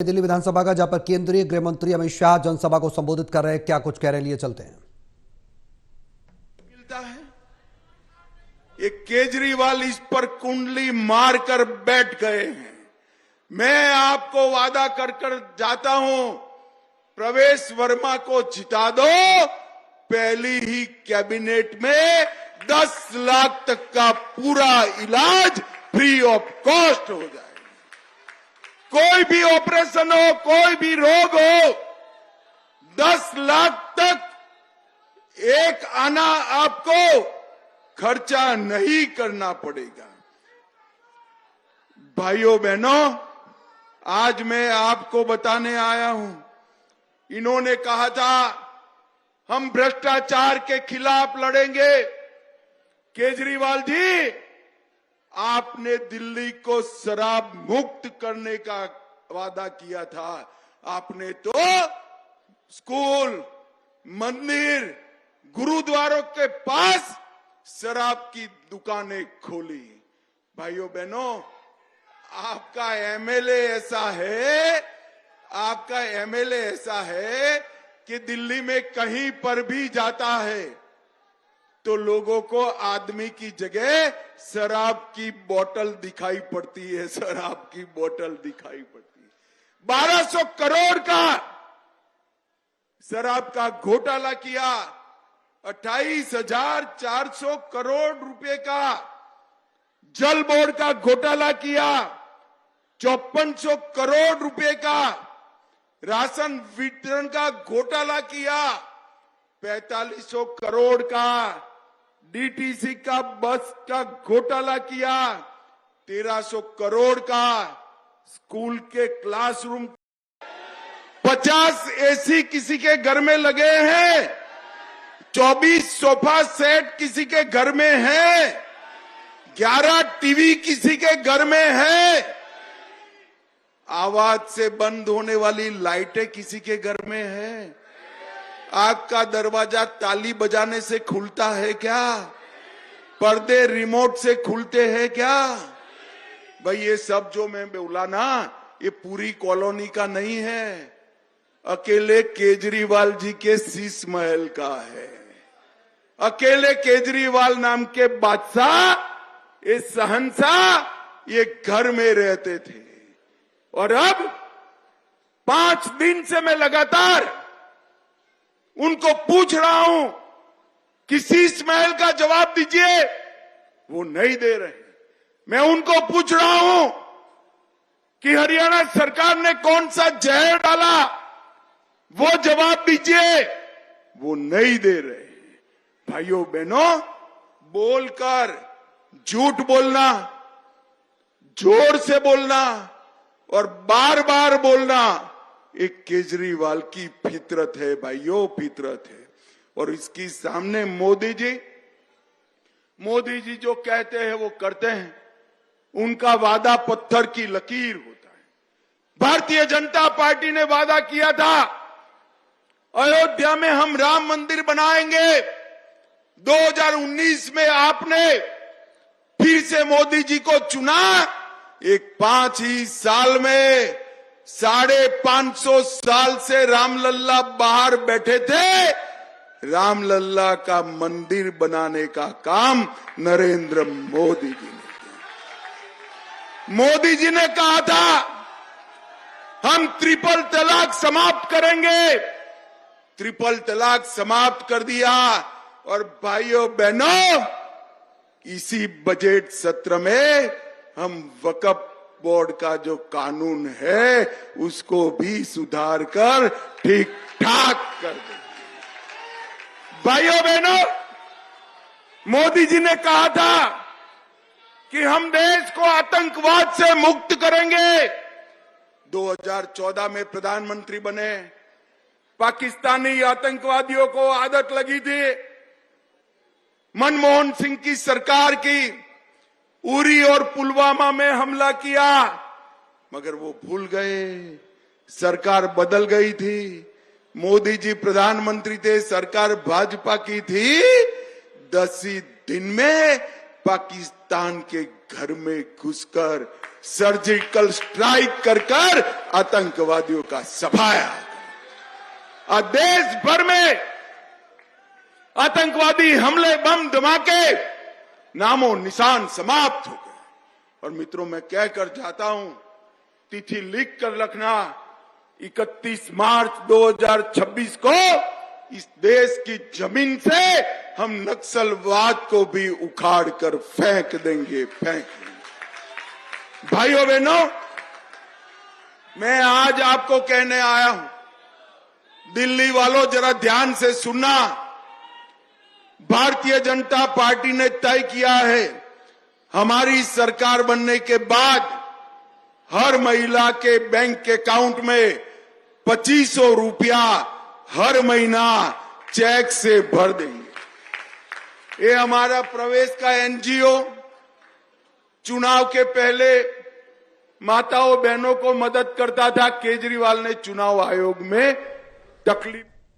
दिल्ली विधानसभा का, जहां पर केंद्रीय गृह मंत्री अमित शाह जनसभा को संबोधित कर रहे हैं। क्या कुछ कह रहे हैं, लिए चलते हैं। मिलता है ये केजरीवाल इस पर कुंडली मारकर बैठ गए हैं। मैं आपको वादा कर जाता हूं, प्रवेश वर्मा को जिता दो, पहली ही कैबिनेट में 10 लाख तक का पूरा इलाज फ्री ऑफ कॉस्ट हो जाए। कोई भी ऑपरेशन हो, कोई भी रोग हो, 10 लाख तक एक आना आपको खर्चा नहीं करना पड़ेगा। भाइयों बहनों, आज मैं आपको बताने आया हूं, इन्होंने कहा था हम भ्रष्टाचार के खिलाफ लड़ेंगे। केजरीवाल जी, आपने दिल्ली को शराब मुक्त करने का वादा किया था। आपने तो स्कूल, मंदिर, गुरुद्वारों के पास शराब की दुकानें खोली। भाइयों बहनों, आपका एमएलए ऐसा है कि दिल्ली में कहीं पर भी जाता है तो लोगों को आदमी की जगह शराब की बोतल दिखाई पड़ती है। शराब की बोतल दिखाई पड़ती है। 1200 करोड़ का शराब का घोटाला किया, 28,400 करोड़ रुपए का जल बोर्ड का घोटाला किया, 5400 करोड़ रुपए का राशन वितरण का घोटाला किया, 4500 करोड़ का डीटीसी का बस का घोटाला किया, 1300 करोड़ का स्कूल के क्लासरूम, 50 एसी किसी के घर में लगे हैं, 24 सोफा सेट किसी के घर में है, 11 टीवी किसी के घर में है, आवाज से बंद होने वाली लाइटें किसी के घर में है, आग का दरवाजा ताली बजाने से खुलता है क्या? पर्दे रिमोट से खुलते हैं क्या? भाई ये सब जो मैं बोला ना, ये पूरी कॉलोनी का नहीं है, अकेले केजरीवाल जी के शीश महल का है। अकेले केजरीवाल नाम के बादशाह, ये शहंशाह, ये घर में रहते थे। और अब 5 दिन से मैं लगातार उनको पूछ रहा हूं कि शीश महल का जवाब दीजिए, वो नहीं दे रहे। मैं उनको पूछ रहा हूं कि हरियाणा सरकार ने कौन सा जहर डाला, वो जवाब दीजिए, वो नहीं दे रहे। भाइयों बहनों, बोलकर झूठ बोलना, जोर से बोलना और बार बार बोलना एक केजरीवाल की फितरत है। भाइयों, फितरत है। और इसकी सामने मोदी जी जो कहते हैं वो करते हैं। उनका वादा पत्थर की लकीर होता है। भारतीय जनता पार्टी ने वादा किया था अयोध्या में हम राम मंदिर बनाएंगे। 2019 में आपने फिर से मोदी जी को चुना। एक 5 ही साल में 550 साल से रामलल्ला बाहर बैठे थे। रामलल्ला का मंदिर बनाने का काम नरेंद्र मोदी जी ने किया। मोदी जी ने कहा था हम ट्रिपल तलाक समाप्त करेंगे। ट्रिपल तलाक समाप्त कर दिया। और भाइयों बहनों, इसी बजट सत्र में हम वक्फ बोर्ड का जो कानून है उसको भी सुधार कर ठीक ठाक कर देंगे। भाइयों बहनों, मोदी जी ने कहा था कि हम देश को आतंकवाद से मुक्त करेंगे। 2014 में प्रधानमंत्री बने। पाकिस्तानी आतंकवादियों को आदत लगी थी। मनमोहन सिंह की सरकार की उरी और पुलवामा में हमला किया, मगर वो भूल गए। सरकार बदल गई थी। मोदी जी प्रधानमंत्री थे, सरकार भाजपा की थी। 10 ही दिन में पाकिस्तान के घर में घुसकर सर्जिकल स्ट्राइक कर कर आतंकवादियों का सफाया। आज देश भर में आतंकवादी हमले, बम धमाके नामो निशान समाप्त हो गए। और मित्रों, मैं कहकर जाता हूं, तिथि लिख कर रखना, 31 मार्च 2026 को इस देश की जमीन से हम नक्सलवाद को भी उखाड़ कर फेंक देंगे। भाइयों बहनों, मैं आज आपको कहने आया हूं, दिल्ली वालों जरा ध्यान से सुनना। भारतीय जनता पार्टी ने तय किया है, हमारी सरकार बनने के बाद हर महिला के बैंक अकाउंट में 2500 रुपया हर महीना चेक से भर देंगे। ये हमारा प्रवेश का एनजीओ चुनाव के पहले माताओं बहनों को मदद करता था। केजरीवाल ने चुनाव आयोग में तकलीफ